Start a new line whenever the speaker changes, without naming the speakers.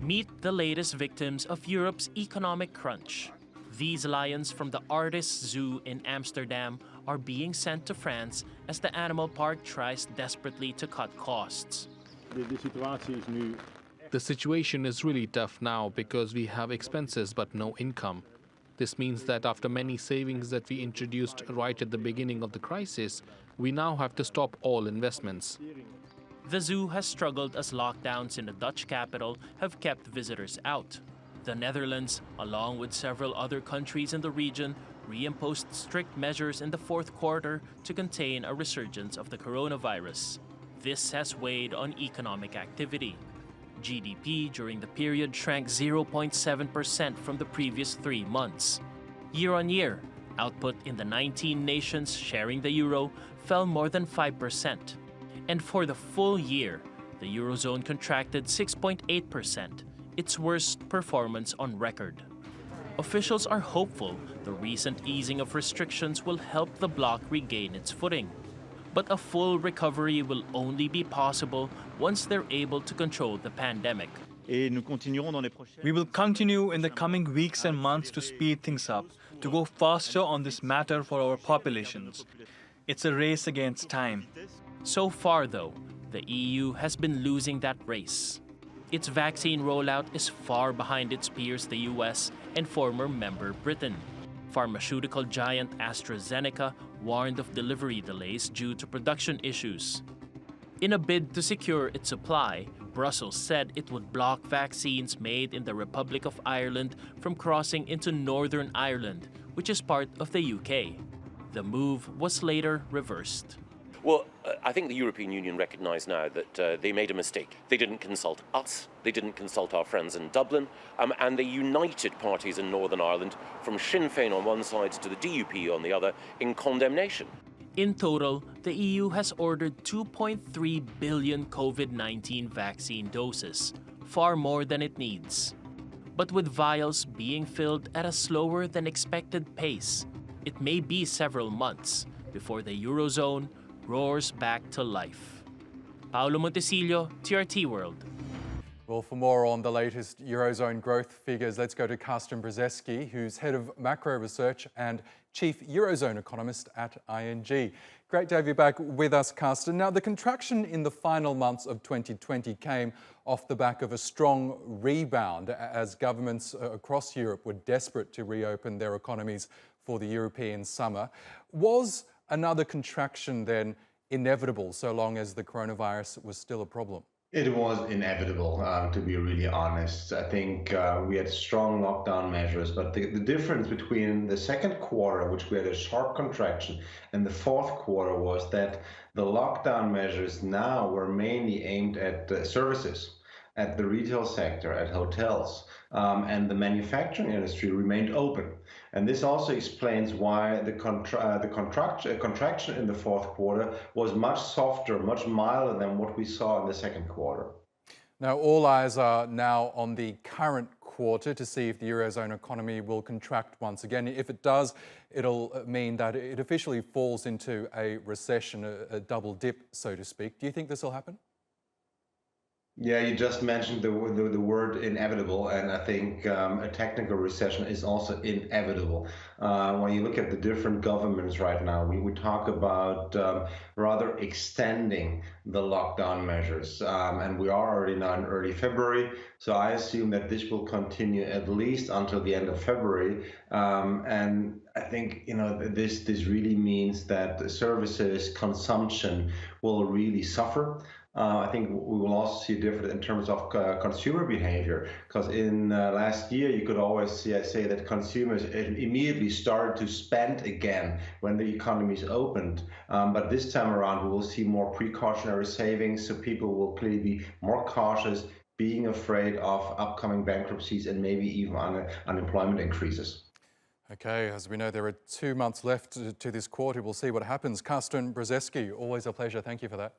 Meet the latest victims of Europe's economic crunch. These lions from the Artists Zoo in Amsterdam are being sent to France as the animal park tries desperately to cut costs.
The situation is really tough now because we have expenses but no income. This means that after many savings that we introduced right at the beginning of the crisis, we now have to stop all investments.
The zoo has struggled as lockdowns in the Dutch capital have kept visitors out. The Netherlands, along with several other countries in the region, reimposed strict measures in the fourth quarter to contain a resurgence of the coronavirus. This has weighed on economic activity. GDP during the period shrank 0.7% from the previous 3 months. Year on year, output in the 19 nations sharing the euro fell more than 5%. And for the full year, the Eurozone contracted 6.8%, its worst performance on record. Officials are hopeful the recent easing of restrictions will help the bloc regain its footing. But a full recovery will only be possible once they're able to control the pandemic.
We will continue in the coming weeks and months to speed things up, to go faster on this matter for our populations. It's a race against time.
So far, though, the EU has been losing that race. Its vaccine rollout is far behind its peers, the US and former member Britain. Pharmaceutical giant AstraZeneca warned of delivery delays due to production issues. In a bid to secure its supply, Brussels said it would block vaccines made in the Republic of Ireland from crossing into Northern Ireland, which is part of the UK. The move was later reversed.
Well, I think the European Union recognise now that they made a mistake. They didn't consult us, they didn't consult our friends in Dublin, and they united parties in Northern Ireland from Sinn Féin on one side to the DUP on the other in condemnation.
In total, the EU has ordered 2.3 billion COVID-19 vaccine doses, far more than it needs. But with vials being filled at a slower than expected pace, it may be several months before the Eurozone roars back to life. Paolo Montecillo, TRT World.
Well, for more on the latest Eurozone growth figures, let's go to Carsten Brzeski, who's head of macro research and chief Eurozone economist at ING. Great to have you back with us, Carsten. Now, the contraction in the final months of 2020 came off the back of a strong rebound as governments across Europe were desperate to reopen their economies for the European summer. Was another contraction then inevitable so long as the coronavirus was still a problem?
It was inevitable, to be really honest. I think we had strong lockdown measures, but the difference between the second quarter, which we had a sharp contraction, and the fourth quarter was that the lockdown measures now were mainly aimed at services, at the retail sector, at hotels, and the manufacturing industry remained open. And this also explains why the contraction in the fourth quarter was much softer, much milder than what we saw in the second quarter.
Now, all eyes are now on the current quarter to see if the Eurozone economy will contract once again. If it does, it'll mean that it officially falls into a recession, a double dip, so to speak. Do you think this will happen?
Yeah, you just mentioned the word inevitable, and I think a technical recession is also inevitable. When you look at the different governments right now, we talk about rather extending the lockdown measures, and we are already now in early February, so I assume that this will continue at least until the end of February, and I think this really means that the services consumption will really suffer. I think we will also see a difference in terms of consumer behavior, because in last year you could always say that consumers immediately started to spend again when the economies opened. But this time around we will see more precautionary savings, so people will clearly be more cautious, being afraid of upcoming bankruptcies and maybe even unemployment increases.
Okay, as we know, there are 2 months left to this quarter. We'll see what happens. Carsten Brzeski, always a pleasure. Thank you for that.